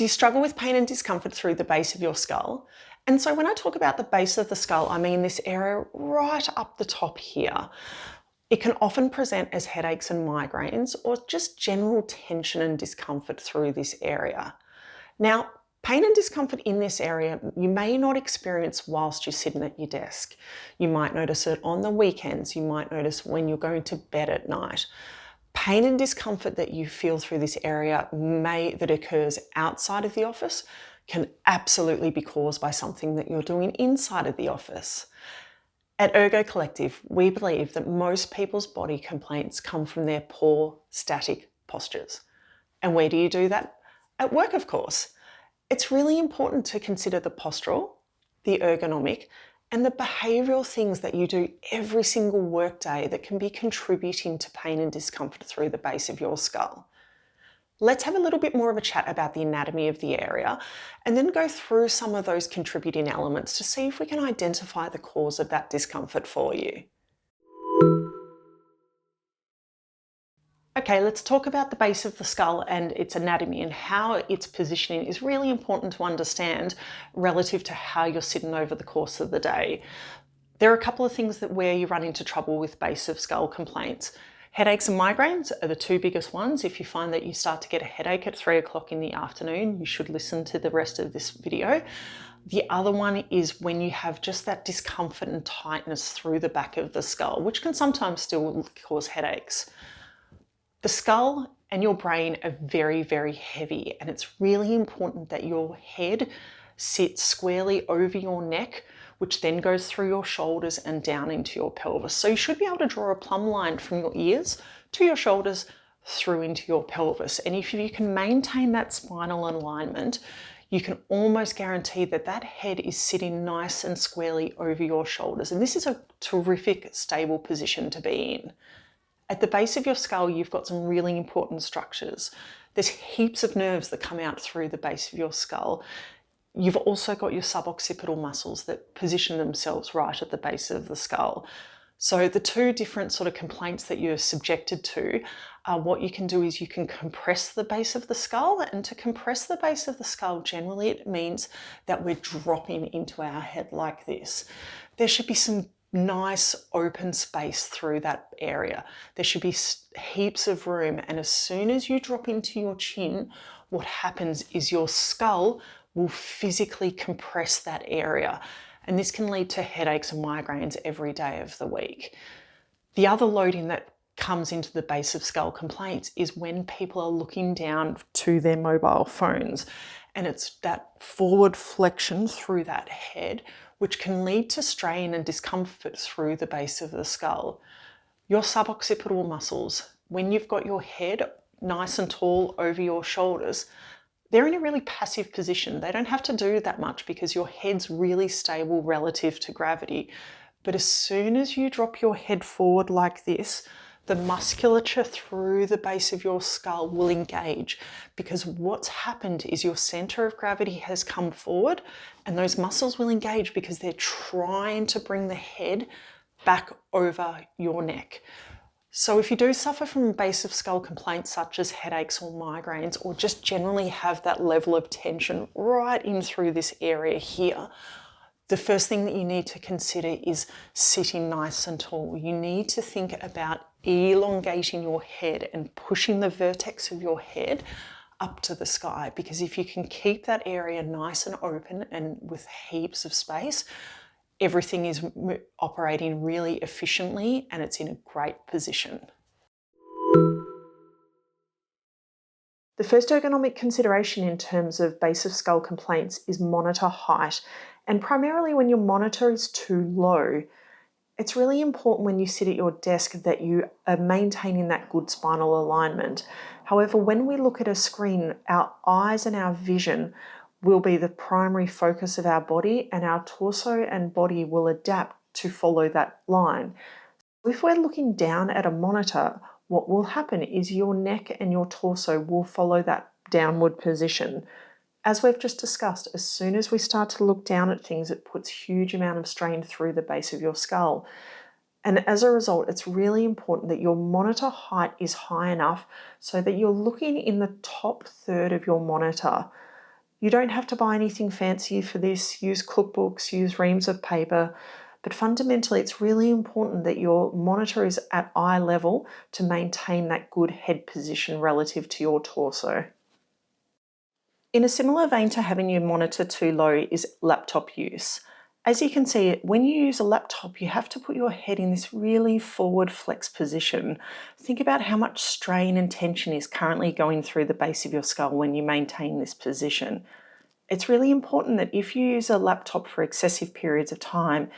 Do you struggle with pain and discomfort through the base of your skull? And so when I talk about the base of the skull, I mean this area right up the top here. It can often present as headaches and migraines or just general tension and discomfort through this area. Now, pain and discomfort in this area you may not experience whilst you're sitting at your desk. You might notice it on the weekends. You might notice when you're going to bed at night. Pain and discomfort that you feel through this area that occurs outside of the office can absolutely be caused by something that you're doing inside of the office. At ERGO Collective, we believe that most people's body complaints come from their poor, static postures. And where do you do that? At work, of course. It's really important to consider the postural, the ergonomic, and the behavioural things that you do every single workday that can be contributing to pain and discomfort through the base of your skull. Let's have a little bit more of a chat about the anatomy of the area and then go through some of those contributing elements to see if we can identify the cause of that discomfort for you. Okay, let's talk about the base of the skull and its anatomy, and how its positioning is really important to understand relative to how you're sitting over the course of the day. There are a couple of things where you run into trouble with base of skull complaints. Headaches and migraines are the two biggest ones. If you find that you start to get a headache at 3 o'clock in the afternoon, you should listen to the rest of this video. The other one is when you have just that discomfort and tightness through the back of the skull, which can sometimes still cause headaches. The skull and your brain are very, very heavy, and it's really important that your head sits squarely over your neck, which then goes through your shoulders and down into your pelvis. So you should be able to draw a plumb line from your ears to your shoulders through into your pelvis. And if you can maintain that spinal alignment, you can almost guarantee that that head is sitting nice and squarely over your shoulders. And this is a terrific, stable position to be in. At the base of your skull, you've got some really important structures. There's heaps of nerves that come out through the base of your skull. You've also got your sub-occipital muscles that position themselves right at the base of the skull. So the two different sort of complaints that you're subjected to are what you can do is you can compress the base of the skull, and to compress the base of the skull, generally it means that we're dropping into our head like this. There should be some nice open space through that area. There should be heaps of room, and as soon as you drop into your chin, what happens is your skull will physically compress that area, and this can lead to headaches and migraines every day of the week. The other loading that comes into the base of skull complaints is when people are looking down to their mobile phones, and it's that forward flexion through that head which can lead to strain and discomfort through the base of the skull. Your sub-occipital muscles, when you've got your head nice and tall over your shoulders, they're in a really passive position. They don't have to do that much because your head's really stable relative to gravity. But as soon as you drop your head forward like this, the musculature through the base of your skull will engage, because what's happened is your center of gravity has come forward, and those muscles will engage because they're trying to bring the head back over your neck. So if you do suffer from base of skull complaints such as headaches or migraines, or just generally have that level of tension right in through this area here, the first thing that you need to consider is sitting nice and tall. You need to think about elongating your head and pushing the vertex of your head up to the sky, because if you can keep that area nice and open and with heaps of space, everything is operating really efficiently and it's in a great position. The first ergonomic consideration in terms of base of skull complaints is monitor height, and primarily when your monitor is too low. It's really important when you sit at your desk that you are maintaining that good spinal alignment. However, when we look at a screen, our eyes and our vision will be the primary focus of our body, and our torso and body will adapt to follow that line. If we're looking down at a monitor, what will happen is your neck and your torso will follow that downward position. As we've just discussed, as soon as we start to look down at things, it puts huge amount of strain through the base of your skull. And as a result, it's really important that your monitor height is high enough so that you're looking in the top third of your monitor. You don't have to buy anything fancy for this. Use cookbooks, use reams of paper, but fundamentally it's really important that your monitor is at eye level to maintain that good head position relative to your torso. In a similar vein to having your monitor too low is laptop use. As you can see, when you use a laptop, you have to put your head in this really forward flex position. Think about how much strain and tension is currently going through the base of your skull when you maintain this position. It's really important that if you use a laptop for excessive periods of time,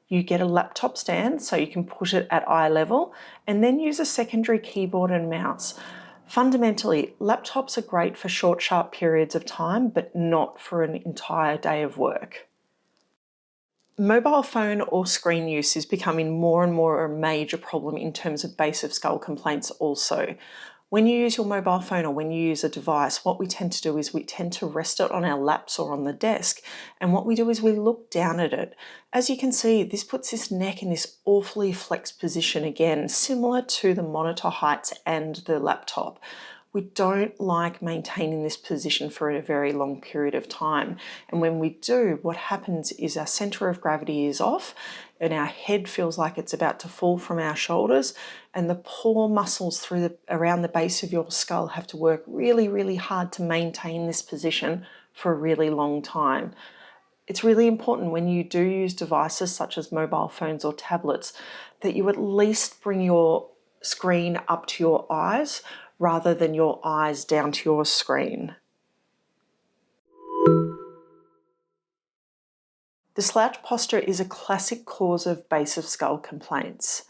you get a laptop stand so you can push it at eye level, and then use a secondary keyboard and mouse. Fundamentally, laptops are great for short, sharp periods of time, but not for an entire day of work. Mobile phone or screen use is becoming more and more a major problem in terms of base of skull complaints also. When you use your mobile phone or when you use a device, what we tend to do is we tend to rest it on our laps or on the desk, and what we do is we look down at it. As you can see, this puts this neck in this awfully flexed position again, similar to the monitor heights and the laptop. We don't like maintaining this position for a very long period of time. And when we do, what happens is our center of gravity is off and our head feels like it's about to fall from our shoulders, and the core muscles around the base of your skull have to work really, really hard to maintain this position for a really long time. It's really important when you do use devices such as mobile phones or tablets that you at least bring your screen up to your eyes rather than your eyes down to your screen. The slouch posture is a classic cause of base of skull complaints.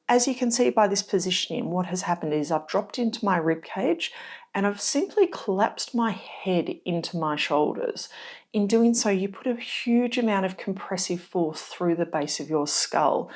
As you can see by this positioning, what has happened is I've dropped into my rib cage and I've simply collapsed my head into my shoulders. In doing so, you put a huge amount of compressive force through the base of your skull.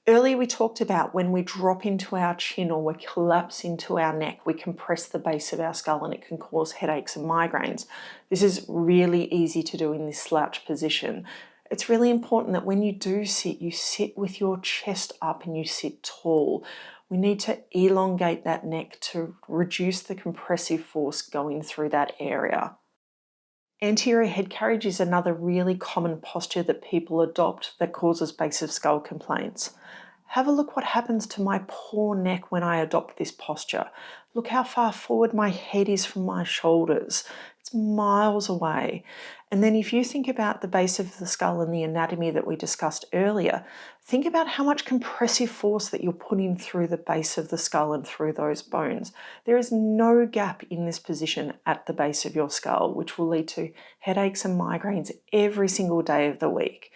Earlier we talked about when we drop into our chin or we collapse into our neck, we compress the base of our skull and it can cause headaches and migraines. This is really easy to do in this slouch position. It's really important that when you do sit, you sit with your chest up and you sit tall. We need to elongate that neck to reduce the compressive force going through that area. Anterior head carriage is another really common posture that people adopt that causes base of skull complaints. Have a look what happens to my poor neck when I adopt this posture. Look how far forward my head is from my shoulders. It's miles away. And then if you think about the base of the skull and the anatomy that we discussed earlier, think about how much compressive force that you're putting through the base of the skull and through those bones. There is no gap in this position at the base of your skull, which will lead to headaches and migraines every single day of the week.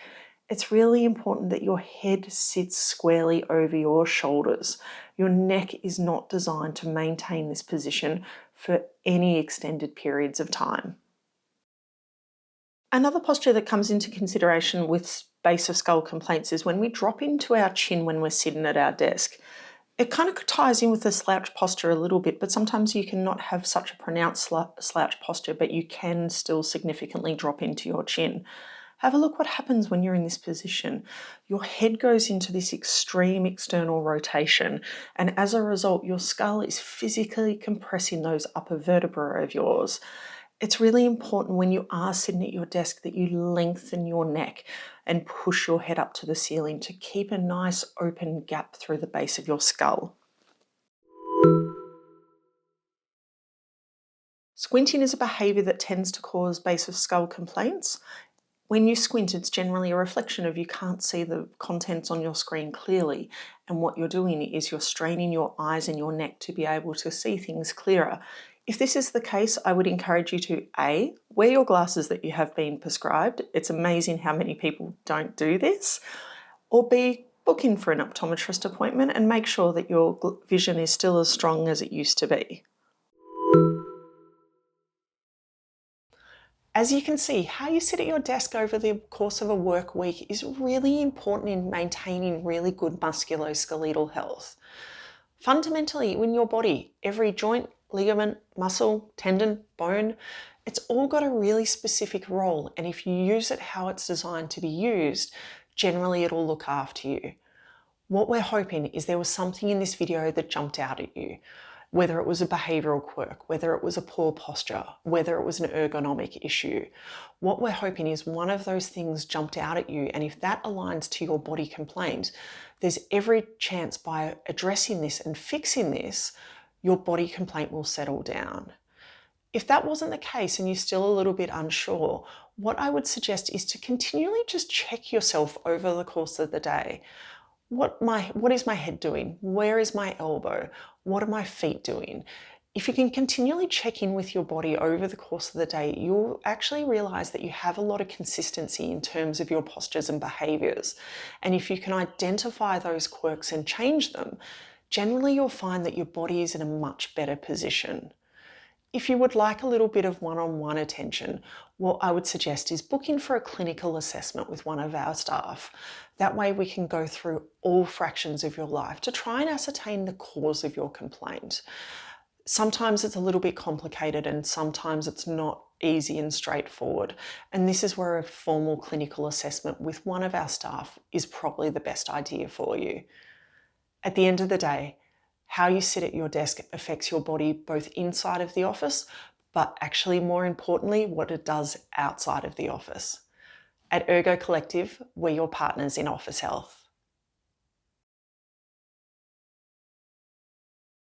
It's really important that your head sits squarely over your shoulders. Your neck is not designed to maintain this position for any extended periods of time. Another posture that comes into consideration with base of skull complaints is when we drop into our chin when we're sitting at our desk. It kind of ties in with the slouch posture a little bit, but sometimes you cannot have such a pronounced slouch posture, but you can still significantly drop into your chin. Have a look what happens when you're in this position. Your head goes into this extreme external rotation, and as a result, your skull is physically compressing those upper vertebrae of yours. It's really important when you are sitting at your desk that you lengthen your neck and push your head up to the ceiling to keep a nice open gap through the base of your skull. Squinting is a behaviour that tends to cause base of skull complaints. When you squint, it's generally a reflection of you can't see the contents on your screen clearly, and what you're doing is you're straining your eyes and your neck to be able to see things clearer. If this is the case, I would encourage you to A, wear your glasses that you have been prescribed. It's amazing how many people don't do this. Or B, book in for an optometrist appointment and make sure that your vision is still as strong as it used to be. As you can see, how you sit at your desk over the course of a work week is really important in maintaining really good musculoskeletal health. Fundamentally, in your body, every joint, ligament, muscle, tendon, bone, it's all got a really specific role, and if you use it how it's designed to be used, generally it'll look after you. What we're hoping is there was something in this video that jumped out at you. whether it was a behavioural quirk, whether it was a poor posture, whether it was an ergonomic issue. What we're hoping is one of those things jumped out at you, and if that aligns to your body complaint, there's every chance by addressing this and fixing this, your body complaint will settle down. If that wasn't the case and you're still a little bit unsure, what I would suggest is to continually just check yourself over the course of the day. What is my head doing? Where is my elbow? What are my feet doing? If you can continually check in with your body over the course of the day, you'll actually realize that you have a lot of consistency in terms of your postures and behaviors. And if you can identify those quirks and change them, generally you'll find that your body is in a much better position. If you would like a little bit of one-on-one attention, what I would suggest is booking for a clinical assessment with one of our staff. That way we can go through all fractions of your life to try and ascertain the cause of your complaint. Sometimes it's a little bit complicated and sometimes it's not easy and straightforward. And this is where a formal clinical assessment with one of our staff is probably the best idea for you. At the end of the day, how you sit at your desk affects your body both inside of the office, but actually more importantly, what it does outside of the office. At ERGO Collective, we're your partners in office health.